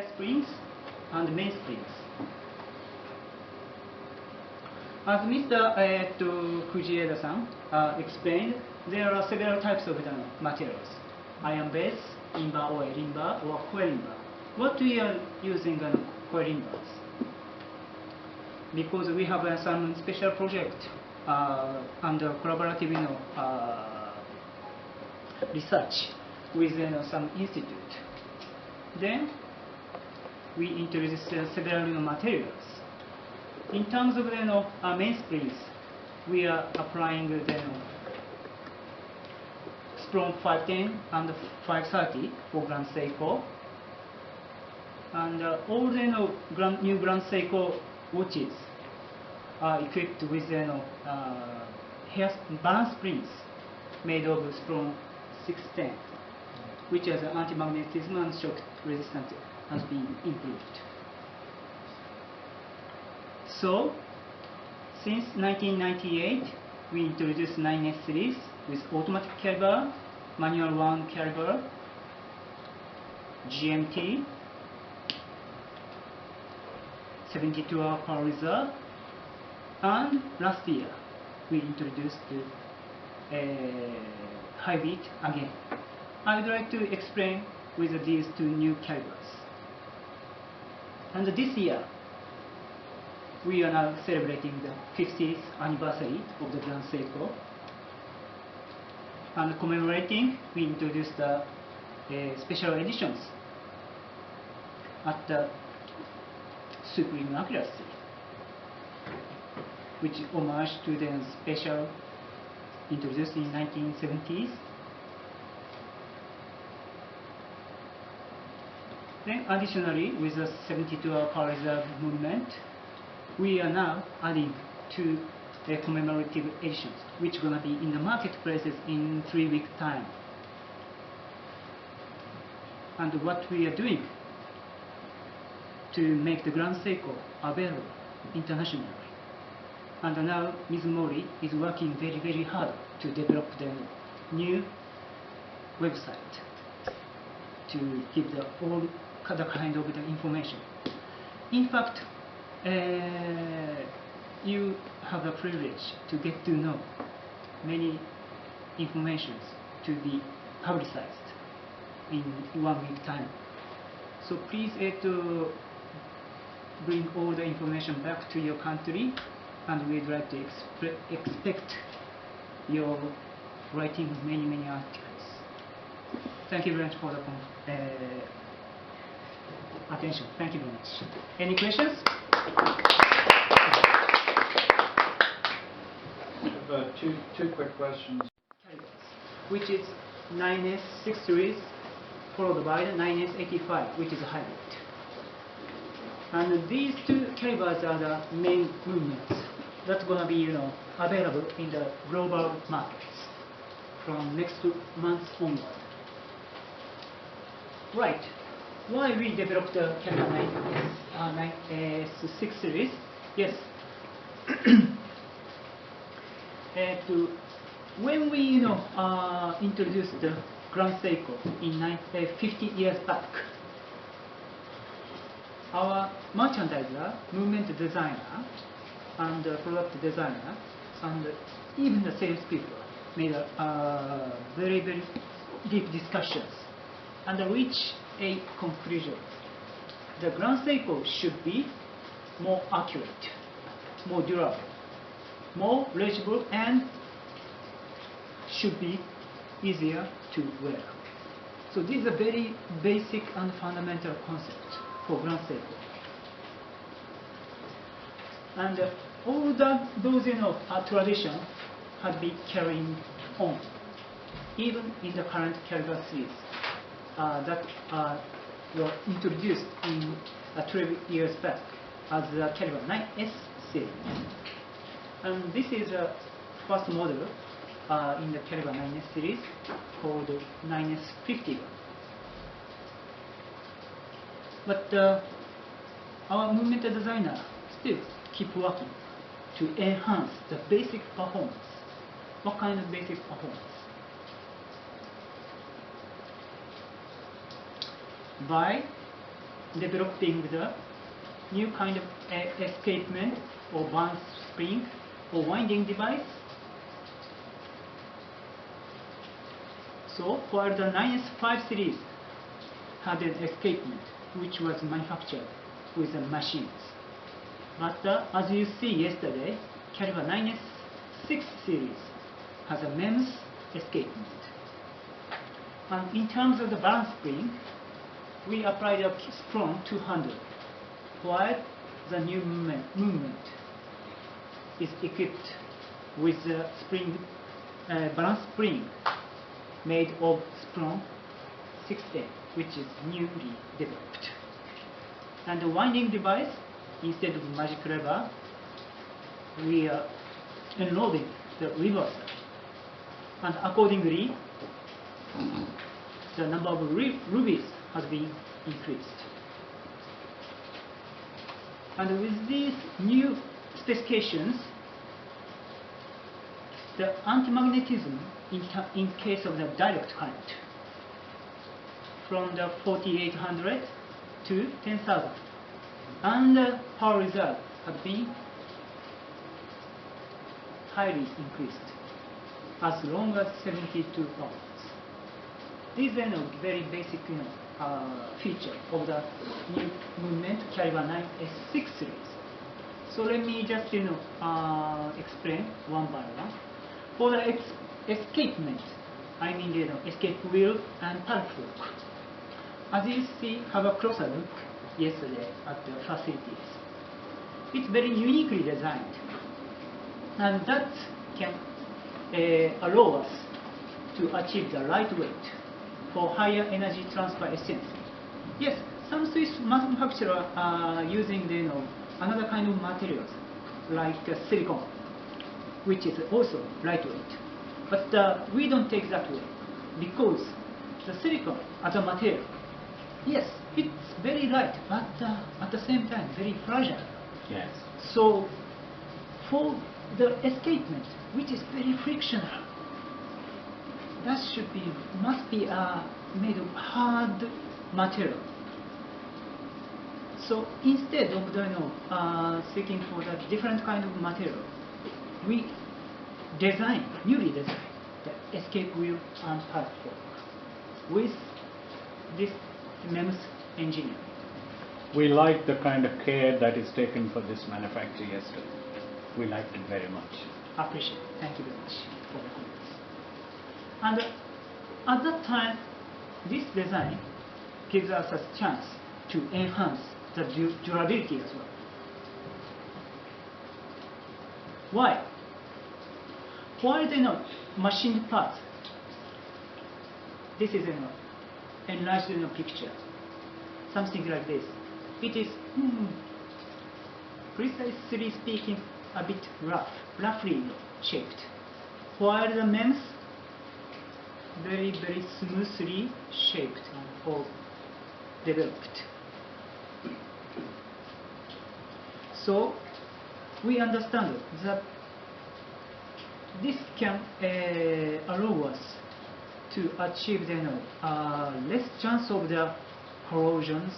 hair springs and mainsprings. As Mr. Fujieda-san explained, there are several types of materials: iron base, inbar or elimbar, or coilimbar. What we are using coilimbars? Because we have some special project under collaborative research with some institute. Then we introduce several materials. In terms of mainsprings, we are applying the Sprung 510 and 530 for Grand Seiko, and all the new Grand Seiko watches are equipped with hair balance springs made of Sprung 610, which has anti-magnetism and shock resistance has been improved. So, since 1998, we introduced 9S series with automatic caliber, manual 1 caliber, GMT, 72-hour power reserve, and last year we introduced high beat again. I would like to explain with these two new calibers. And this year, we are now celebrating the 50th anniversary of the Grand Seiko. And commemorating, we introduced special editions at the Supreme Accuracy, which homage to the special introduced in 1970s. Then additionally, with the 72-hour power reserve movement, we are now adding two commemorative editions, which are going to be in the marketplaces in 3 weeks' time. And what we are doing to make the Grand Seiko available internationally. And now Ms. Mori is working very, very hard to develop the new website to give all the kind of the information. In fact, you have the privilege to get to know many informations to be publicized in 1 week time. So please to bring all the information back to your country, and we'd like to expect your writing many, many articles. Thank you very much for the attention. Thank you very much. Any questions? Two quick questions. Which is 9S 6 series followed by the 9S 85, which is a hybrid. And these two calibers are the main movements that's going to be available in the global markets from next month onward. Right. Why we developed the caliber 9S 6 series? Yes. When we introduced the Grand Seiko in 50 years back, our merchandiser, movement designer, and product designer, and even the salespeople made very, very deep discussions and reached a conclusion. The Grand Seiko should be more accurate, more durable, more legible, and should be easier to wear. So this is a very basic and fundamental concept for Grand Seiko. And all those tradition had been carrying on, even in the current caliber series that were introduced in 12 years back as the caliber 9S series. And this is the first model in the caliber 9S series called 9S 50. But our movement designer still keep working to enhance the basic performance. What kind of basic performance? By developing the new kind of escapement or band spring or winding device. So while the 9S5 series had an escapement which was manufactured with the machines. But as you see yesterday, caliber 9S6 series has a MEMS escapement. And in terms of the balance spring, we applied a strong 200, while the new movement is equipped with a spring, balance spring made of strong 610, which is newly developed. And the winding device, instead of magic lever, we are unloading the reversal. And accordingly, the number of rubies has been increased. And with these new specifications, the anti-magnetism in case of the direct current from the 4800 to 10,000, and the power reserve has been highly increased as long as 72 hours. These are very basic feature of the new movement caliber 9S6 series. So let me just explain one by one. For the escapement, I mean escape wheel and paddle fork. As you see, have a closer look yesterday at the facilities. It's very uniquely designed, and that can allow us to achieve the lightweight for higher energy transfer efficiency. Yes, some Swiss manufacturers are using another kind of materials like silicone, which is also lightweight. But we don't take that way, because the silicone as a material, yes, it's very light, but at the same time very fragile. Yes. So for the escapement, which is very frictional, that must be made of hard material. So instead of seeking for the different kind of material, we newly designed the escape wheel and paddle fork with this MEMS engineering. We like the kind of care that is taken for this manufacture yesterday. We liked it very much. Appreciate it. Thank you very much for the comments. And at that time, this design gives us a chance to enhance the durability as well. Why? While machined parts, this is enlarged picture, something like this. It is, precisely speaking, a bit roughly shaped, while the MEMS very, very smoothly shaped or developed. So we understand that this can allow us to achieve less chance of the corrosions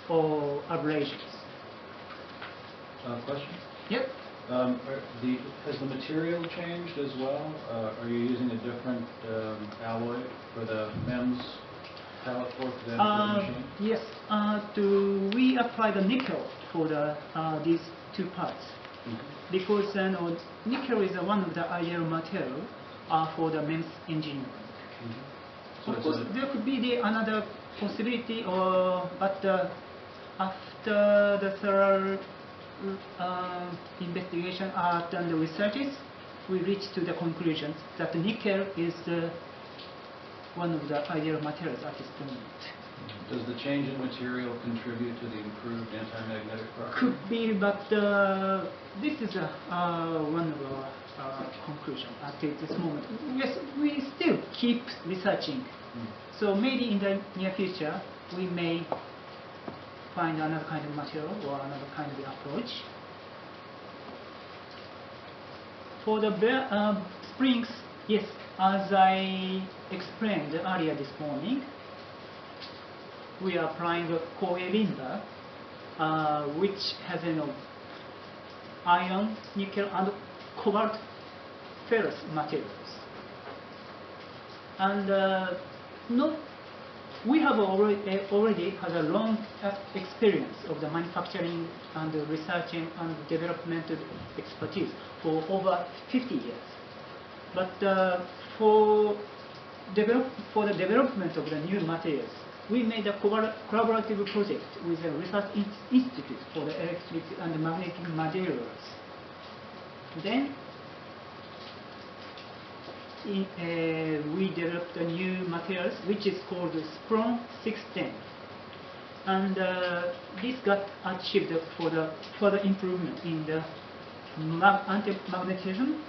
or abrasions. Question? Yep. Has the material changed as well? Are you using a different alloy for the MEMS pallet fork than for the machine? Yes. We apply the nickel for these two parts, because nickel is one of the ideal material for the MEMS engineering. Of course, there could be another possibility, but after the thorough investigation and the researches, we reached to the conclusion that nickel is one of the ideal materials at this moment. Does the change in material contribute to the improved anti-magnetic properties? Could be, but this is one of our conclusions at this moment. Yes, we still keep researching. So maybe in the near future, we may find another kind of material or another kind of approach. For the springs, yes, as I explained earlier this morning, we are applying a coelimber, which has iron, nickel, and cobalt ferrous materials. And we have already had a long experience of the manufacturing and researching and development expertise for over 50 years. But for the development of the new materials, we made a collaborative project with a research institute for the electric and magnetic materials. Then we developed a new materials which is called spiraux 610, and this got achieved for the further improvement in the anti-magnetism.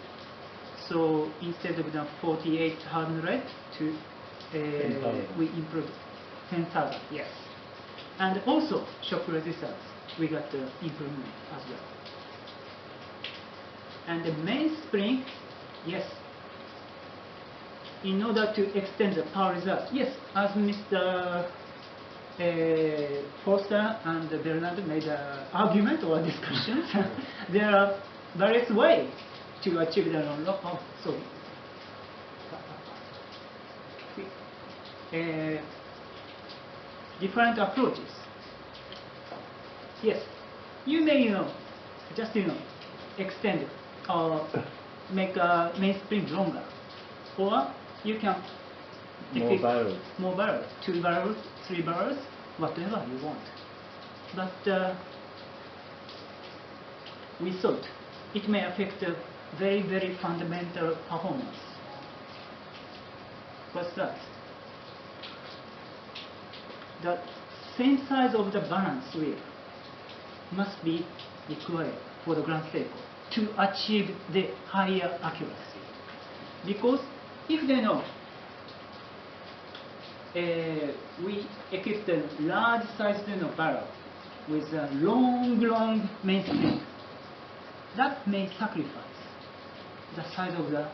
So instead of the 4800 to 10,000. we improved 10,000, yes. And also shock resistance, we got the improvement as well. And the mainspring, yes. In order to extend the power reserve, yes, as Mr. Foster and Bernard made an argument or discussion, there are various ways to achieve the different approaches. Yes, you may just extend or make a mainspring longer, or you can More barrels. more barrels, 2 barrels, 3 barrels, whatever you want. But we thought it may affect a very, very fundamental performance. What's that? The same size of the balance wheel must be required for the Grand Seiko to achieve the higher accuracy. Because if they know we equipped a large sized barrel with a long mainspring, that may sacrifice the size of the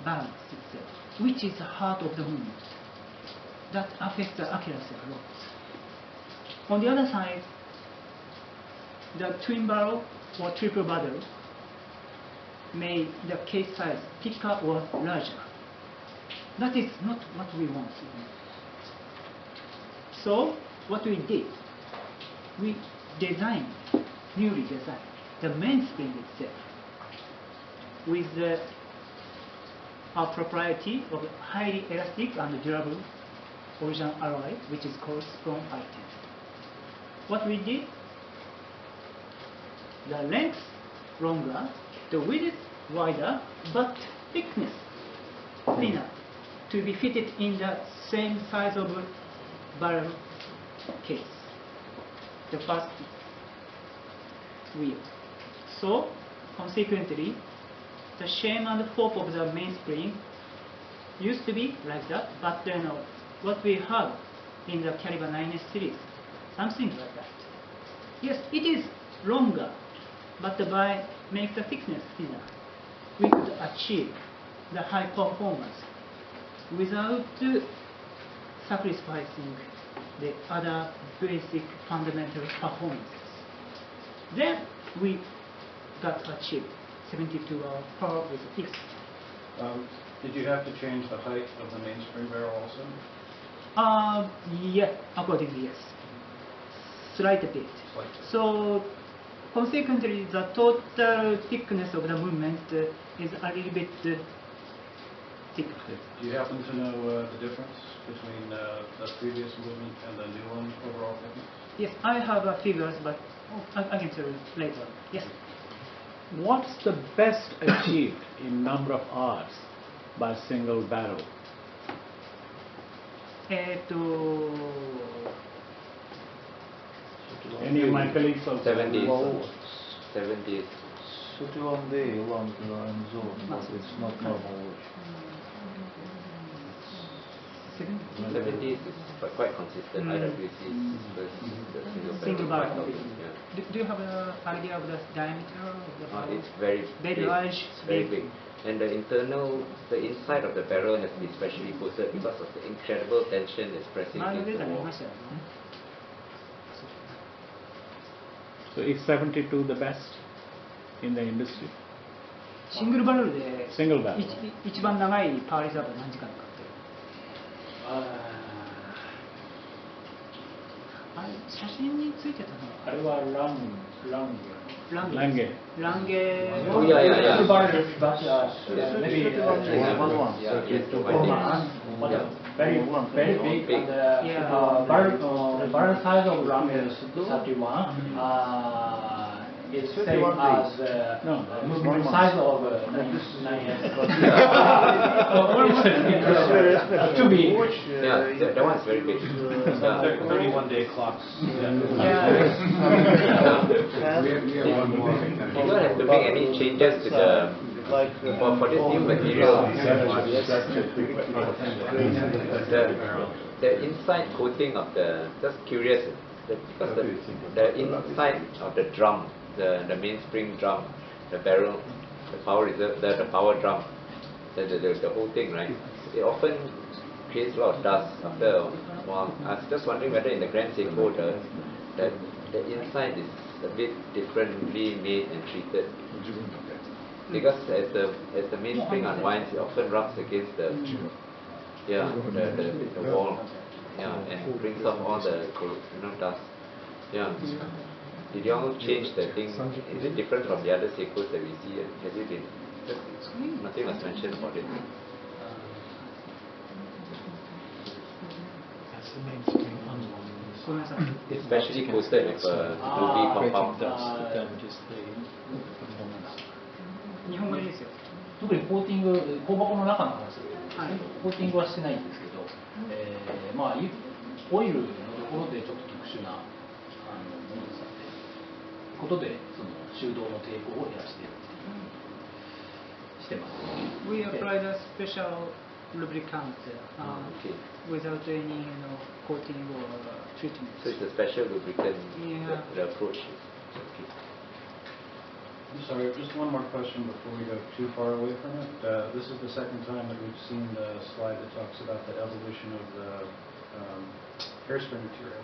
balance itself, which is the heart of the movement. That affects the accuracy a lot. On the other side, the twin barrel or triple barrel may the case size thicker or larger. That is not what we want. So what we did, we newly designed the mainspring itself with our propriety of highly elastic and durable original alloy, which is called spiraux 510. What we did, the length longer, the width wider, but thickness thinner, to be fitted in the same size of barrel case, the first wheel. So consequently, the shape and form of the mainspring used to be like that, but what we have in the caliber 9S series, something like that. Yes, it is longer, but by make the thickness thinner, we could achieve the high performance without sacrificing the other basic fundamental performances. Then we got achieved 72 hours power with fixed. Did you have to change the height of the mainspring barrel also? Yeah, accordingly, yes. Slight bit. So consequently, the total thickness of the movement is a little bit thicker. Do you happen to know the difference between the previous movement and the new one overall thickness? Yes, I have figures, but I can tell you later. Yes. What's the best achieved in number of hours by a single barrel? Any of my colleagues also? 70. Well, 70. 31 day long in zone, but it's not normal watch. 70s is quite consistent. IWC is the Single barrel. Yeah. Do you have an idea of the diameter of the barrel? It's very Very big. large, Very big. big. And the inside of the barrel has been specially coated because of the incredible tension it's pressing 前のデー against タ the に見 wall. ましたよね。 So is 72 the best in the industry? シングルバレルで Single barrel. 一番長いパーリスだと何時間かかってる？あれ写真についてたのあれはランゲ。ランゲ Oh yeah, yeah, yeah. Maybe Yeah, yes, Very big. Big. And, barrel size of ram is 31. It's same as movement size of 9S. Too big. Yeah, that one's very big. Yeah. 31-day clocks. You don't have to make any changes to the for this new material. The inside coating of the, just curious, because the inside of the drum, the mainspring drum, the barrel, the power reserve, the power drum, the whole thing, right? It often creates a lot of dust after a while. I was just wondering whether in the Grand Seiko the inside is a bit differently made and treated. Because as the mainspring unwinds, it often rubs against the wall, and brings up all the dust. Yeah. Did you all change the thing? Is it different from the other Seikos that we see? Has it been? Nothing was mentioned about it. It's specially coated with a ruby compound. 日本語でいいですよ。特にコーティング、香箱の中の話で、はい、コーティングはしてないんですけど、まあ、オイルのところでちょっと特殊なものを使っていることで、その振動の抵抗を減らしているしてます。We applied a special lubricant Okay. without any coating or treatment. So it's a special lubricant, Yeah. the approach. Okay. I'm sorry, just one more question before we go too far away from it. This is the second time that we've seen the slide that talks about the evolution of the hairspring material.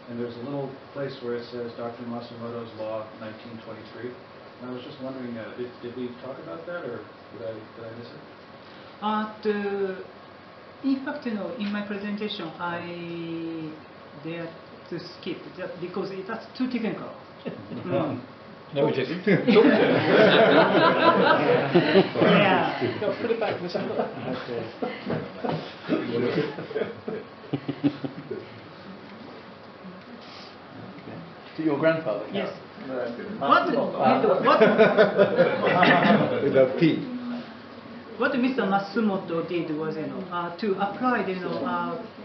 And there's a little place where it says Dr. Masumoto's Law, 1923. And I was just wondering, did we talk about that, or did I miss it? In fact, in my presentation, I dared to skip just because that's too technical. No, we didn't. Yeah. No, put it back. To your grandfather? Yes. What? With a P. What Mr. Matsumoto did was, to apply the,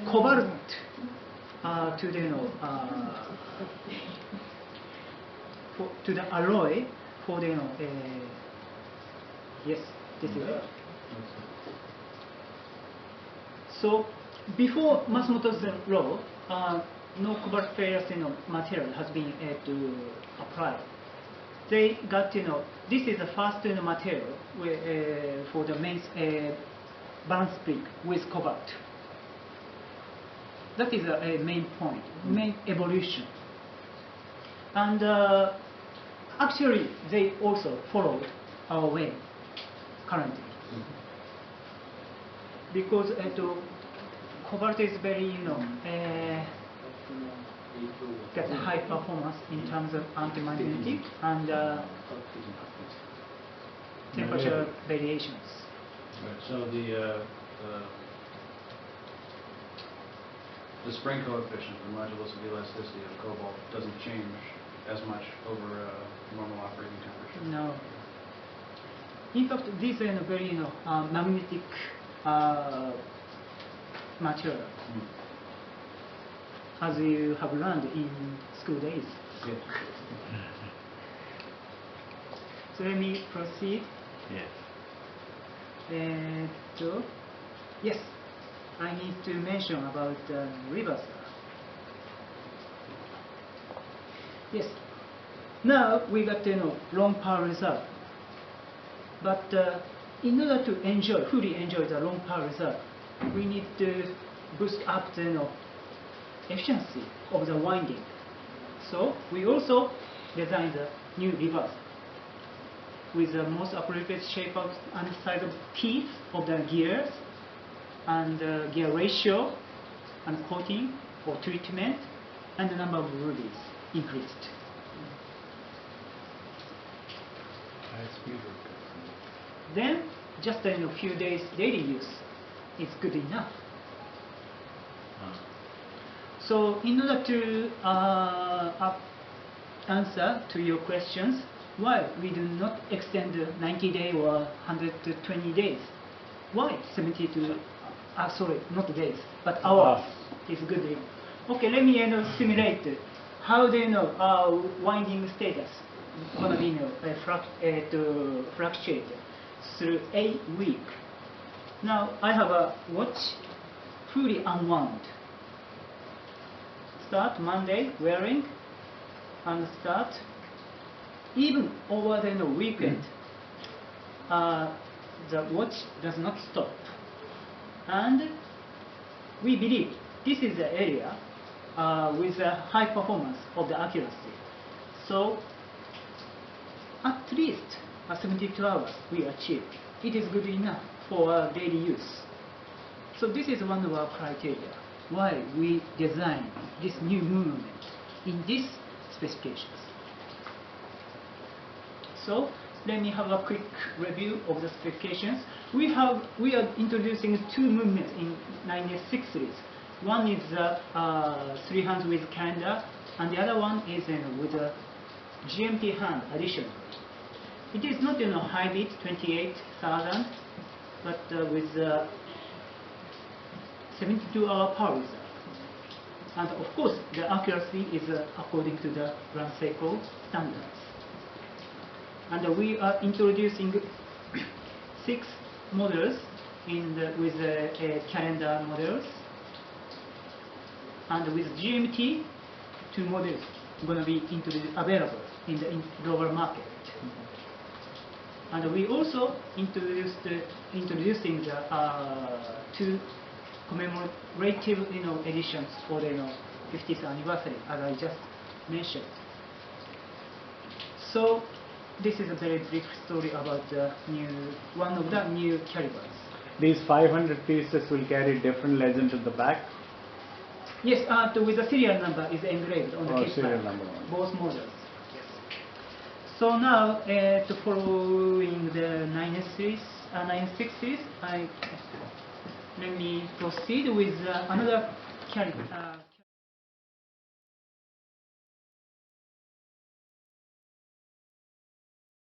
cobalt to the, to the alloy for the, yes, this is it. So before Matsumoto's law, no cobalt ferrous material has been applied. They got, this is the first material for the main balance spring with cobalt. That is a main point, main evolution. And actually, they also followed our way currently. Because cobalt is very, gets high performance in terms of anti-magnetic and temperature variations. Right, so the spring coefficient, the modulus of elasticity of cobalt, doesn't change as much over normal operating temperature. No. In fact, this is a very magnetic material, as you have learned in school days. Yes. So let me proceed. Yes. Yes. I need to mention about reverser. Yes. Now we got long power reserve. But in order to fully enjoy the long power reserve, we need to boost up the efficiency of the winding. So we also designed the new reverser with the most appropriate shape of and size of teeth of the gears and gear ratio and coating or treatment, and the number of rubies increased. Then just in a few days daily use is good enough. So in order to answer to your questions, why we do not extend 90 days or 120 days? Why 72? Sorry, not days, but hours is good enough. Okay, let me simulate how winding status gonna be fluctuate through a week. Now I have a watch fully unwound. Start Monday wearing and start even over the weekend. The watch does not stop, and we believe this is the area with a high performance of the accuracy. So at least 72 hours we achieve. It is good enough for daily use. So this is one of our criteria why we design this new movement in these specifications. So let me have a quick review of the specifications. We are introducing two movements in 96 series. One is 3 hands with calendar, and the other one is with a GMT hand additional. It is not high beat 28,000, but with 72-hour power reserve. And of course, the accuracy is according to the Grand Seiko standards. And we are introducing 6 models with calendar models, and with GMT 2 models going to be available in the global market. And we also introducing the 2 commemorative editions for the 50th anniversary, as I just mentioned. So this is a very brief story about one of the new calibres. These 500 pieces will carry different legends at the back? Yes, with the serial number is engraved on the case serial back. number. Both models. Yes. So now, following the 96 series, let me proceed with another caliber.